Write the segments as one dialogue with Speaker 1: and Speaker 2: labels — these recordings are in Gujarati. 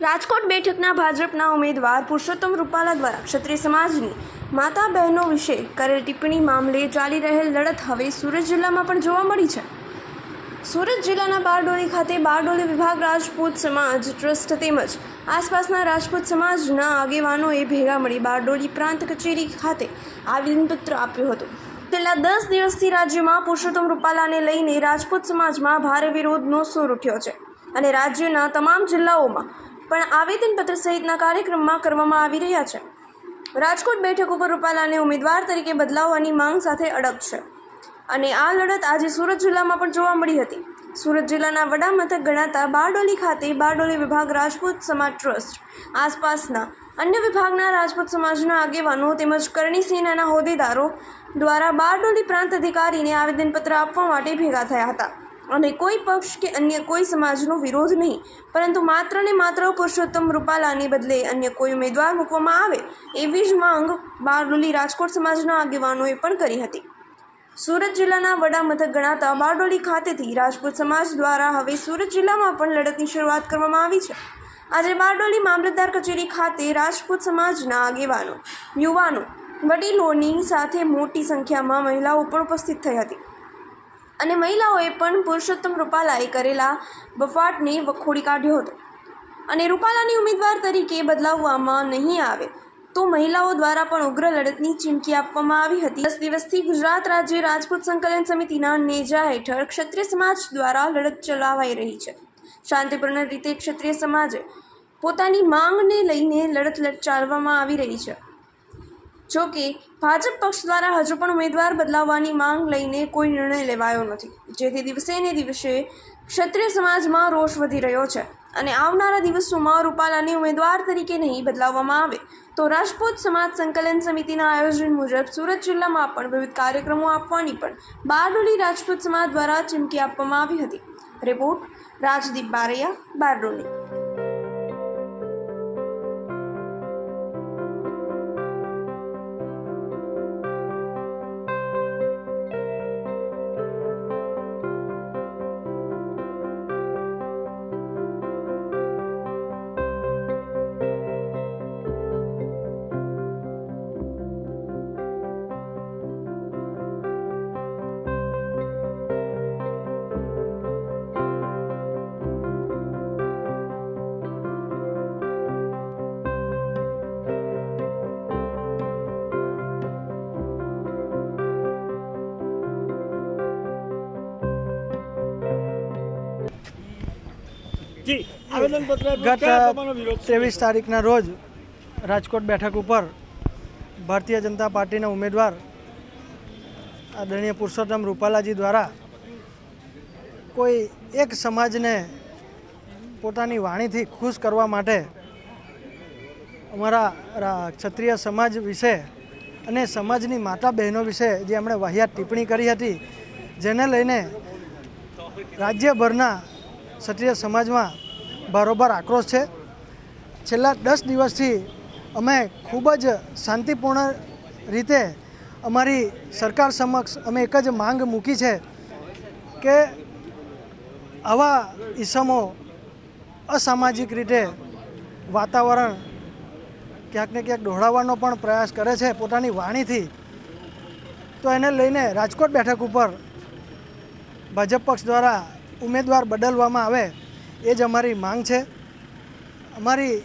Speaker 1: રાજકોટ બેઠકના ભાજપના ઉમેદવાર પુરુષોત્તમ રૂપાલા દ્વારા ક્ષત્રિય સમાજની માતા બહેનો વિશે કરેલ ટિપ્પણી મામલે ચાલી રહેલ લડત હવે સુરત જિલ્લામાં પણ જોવા મળી છે। સુરત જિલ્લાના બારડોલી ખાતે બારડોલી વિભાગ રાજપૂત સમાજ ટ્રસ્ટ તેમજ આસપાસના રાજપૂત સમાજના આગેવાનોએ ભેગા મળી બારડોલી પ્રાંત કચેરી ખાતે આવેદનપત્ર આપ્યું હતું। છેલ્લા 10 દિવસથી રાજ્યમાં પુરુષોત્તમ રૂપાલાને લઈને રાજપૂત સમાજમાં ભારે વિરોધનો સૂર ઉઠ્યો છે અને રાજ્યના તમામ જિલ્લાઓમાં પણ આવેદનપત્ર સહિતના કાર્યક્રમમાં કરવામાં આવી રહ્યા છે। રાજકોટ બેઠક ઉપર રૂપાલાને ઉમેદવાર તરીકે બદલાવવાની માંગ સાથે અડગ છે અને આ લડત આજે સુરત જિલ્લામાં પણ જોવા મળી હતી। સુરત જિલ્લાના વડા મથક ગણાતા બારડોલી ખાતે બારડોલી વિભાગ રાજપૂત સમાજ ટ્રસ્ટ આસપાસના અન્ય વિભાગના રાજપૂત સમાજના આગેવાનો તેમજ કરણી સેનાના હોદ્દેદારો દ્વારા બારડોલી પ્રાંત અધિકારીને આવેદનપત્ર આપવા માટે ભેગા થયા હતા અને કોઈ પક્ષ કે અન્ય કોઈ સમાજનો વિરોધ નહીં, પરંતુ માત્ર ને માત્ર પુરુષોત્તમ રૂપાલાને બદલે અન્ય કોઈ ઉમેદવાર મૂકવામાં આવે એવી જ માંગ બારડોલી રાજકોટ સમાજના આગેવાનોએ પણ કરી હતી। સુરત જિલ્લાના વડા મથક ગણાતા બારડોલી ખાતેથી રાજપૂત સમાજ દ્વારા હવે સુરત જિલ્લામાં પણ લડતની શરૂઆત કરવામાં આવી છે। આજે બારડોલી મામલતદાર કચેરી ખાતે રાજપૂત સમાજના આગેવાનો, યુવાનો, વડીલોની સાથે મોટી સંખ્યામાં મહિલાઓ પણ ઉપસ્થિત થઈ હતી અને મહિલાઓએ પણ પુરુષોત્તમ રૂપાલાએ કરેલા બફાટને વખોડી કાઢ્યો હતો અને રૂપાલાની ઉમેદવાર તરીકે બદલાવવામાં નહીં આવે તો મહિલાઓ દ્વારા પણ ઉગ્ર લડતની ચીમકી આપવામાં આવી હતી। 10 દિવસથી ગુજરાત રાજ્ય રાજપૂત સંકલન સમિતિના નેજા હેઠળ ક્ષત્રિય સમાજ દ્વારા લડત ચલાવાઈ રહી છે। શાંતિપૂર્ણ રીતે ક્ષત્રિય સમાજે પોતાની માંગને લઈને લડત ચાલવામાં આવી રહી છે। જો કે ભાજપ પક્ષ દ્વારા હજુ પણ ઉમેદવાર બદલાવવાની માંગ લઈને કોઈ નિર્ણય લેવાયો નથી, જેથી દિવસે ને દિવસે ક્ષત્રિય સમાજમાં રોષ વધી રહ્યો છે અને આવનારા દિવસોમાં રૂપાલાને ઉમેદવાર તરીકે નહીં બદલાવવામાં આવે તો રાજપૂત સમાજ સંકલન સમિતિના આયોજન મુજબ સુરત જિલ્લામાં પણ વિવિધ કાર્યક્રમો આપવાની પણ બારડોલી રાજપૂત સમાજ દ્વારા ચીમકી આપવામાં આવી હતી। રિપોર્ટ રાજદીપ બારૈયા, બારડોલી।
Speaker 2: ગત 23 તારીખના રોજ રાજકોટ બેઠક ઉપર ભારતીય જનતા પાર્ટીના ઉમેદવાર આદરણીય પુરુષોત્તમ રૂપાલાજી દ્વારા કોઈ એક સમાજને પોતાની વાણીથી ખુશ કરવા માટે અમારા ક્ષત્રિય સમાજ વિશે અને સમાજની માતા બહેનો વિશે જે એમણે વાહિયાત ટિપ્પણી કરી હતી, જેને લઈને રાજ્યભરના ક્ષત્રિય સમાજમાં બરોબર આક્રોશ છે। છેલ્લા 10 દિવસથી અમે ખૂબ જ શાંતિપૂર્ણ રીતે અમારી સરકાર સમક્ષ અમે એક જ માંગ મૂકી છે કે આવા ઈસમો અસામાજિક રીતે વાતાવરણ ક્યાંક ને ક્યાંક દોહરાવવાનો પણ પ્રયાસ કરે છે પોતાની વાણીથી, તો એને લઈને રાજકોટ બેઠક ઉપર ભાજપ પક્ષ દ્વારા ઉમેદવાર બદલવામાં આવે એ જ અમારી માંગ છે। અમારી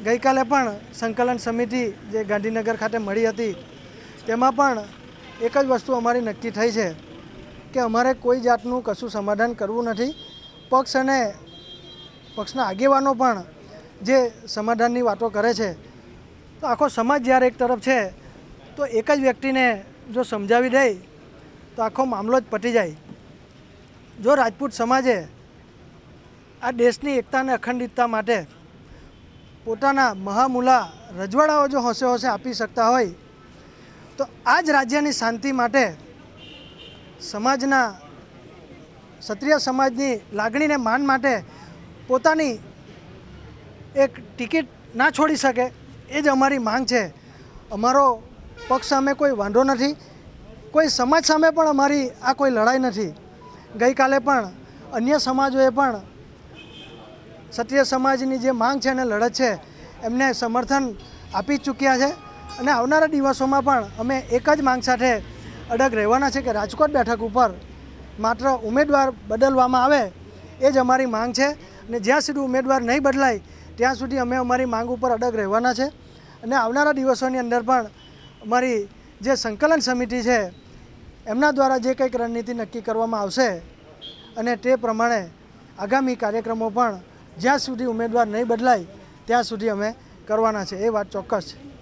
Speaker 2: ગઈકાલે પણ સંકલન સમિતિ જે ગાંધીનગર ખાતે મળી હતી તેમાં પણ એક જ વસ્તુ અમારી નક્કી થઈ છે કે અમારે કોઈ જાતનું કશું સમાધાન કરવું નથી। પક્ષ અને પક્ષના આગેવાનો પણ જે સમાધાનની વાતો કરે છે તો આખો સમાજ જ્યારે એક તરફ છે તો એક જ વ્યક્તિને જો સમજાવી દે તો આખો મામલો જ પતી જાય। જો રાજપૂત સમાજે આ દેશની એકતા અને અખંડિતતા માટે પોતાના મહામૂલા રજવાડાઓ જો હોંશે હોંશે આપી શકતા હોય તો આ જ રાજ્યની શાંતિ માટે સમાજના ક્ષત્રિય સમાજની લાગણીને માન માટે પોતાની એક ટિકિટ ના છોડી શકે એ જ અમારી માંગ છે। અમારો પક્ષ સામે કોઈ વાંધો નથી, કોઈ સમાજ સામે પણ અમારી આ કોઈ લડાઈ નથી। ગઈકાલે પણ અન્ય સમાજોએ પણ ક્ષત્રિય સમાજની જે માંગ છે અને લડત છે એમને સમર્થન આપી ચૂક્યા છે અને આવનારા દિવસોમાં પણ અમે એક જ માંગ સાથે અડગ રહેવાના છે કે રાજકોટ બેઠક ઉપર માત્ર ઉમેદવાર બદલવામાં આવે એ જ અમારી માંગ છે અને જ્યાં સુધી ઉમેદવાર નહીં બદલાય ત્યાં સુધી અમે અમારી માંગ ઉપર અડગ રહેવાના છે અને આવનારા દિવસોની અંદર પણ અમારી જે સંકલન સમિતિ છે એમના દ્વારા જે કંઈક રણનીતિ નક્કી કરવામાં આવશે અને તે પ્રમાણે આગામી કાર્યક્રમો પણ જ્યાં સુધી ઉમેદવાર નહીં બદલાય ત્યાં સુધી અમે કરવાના છે એ વાત ચોક્કસ છે.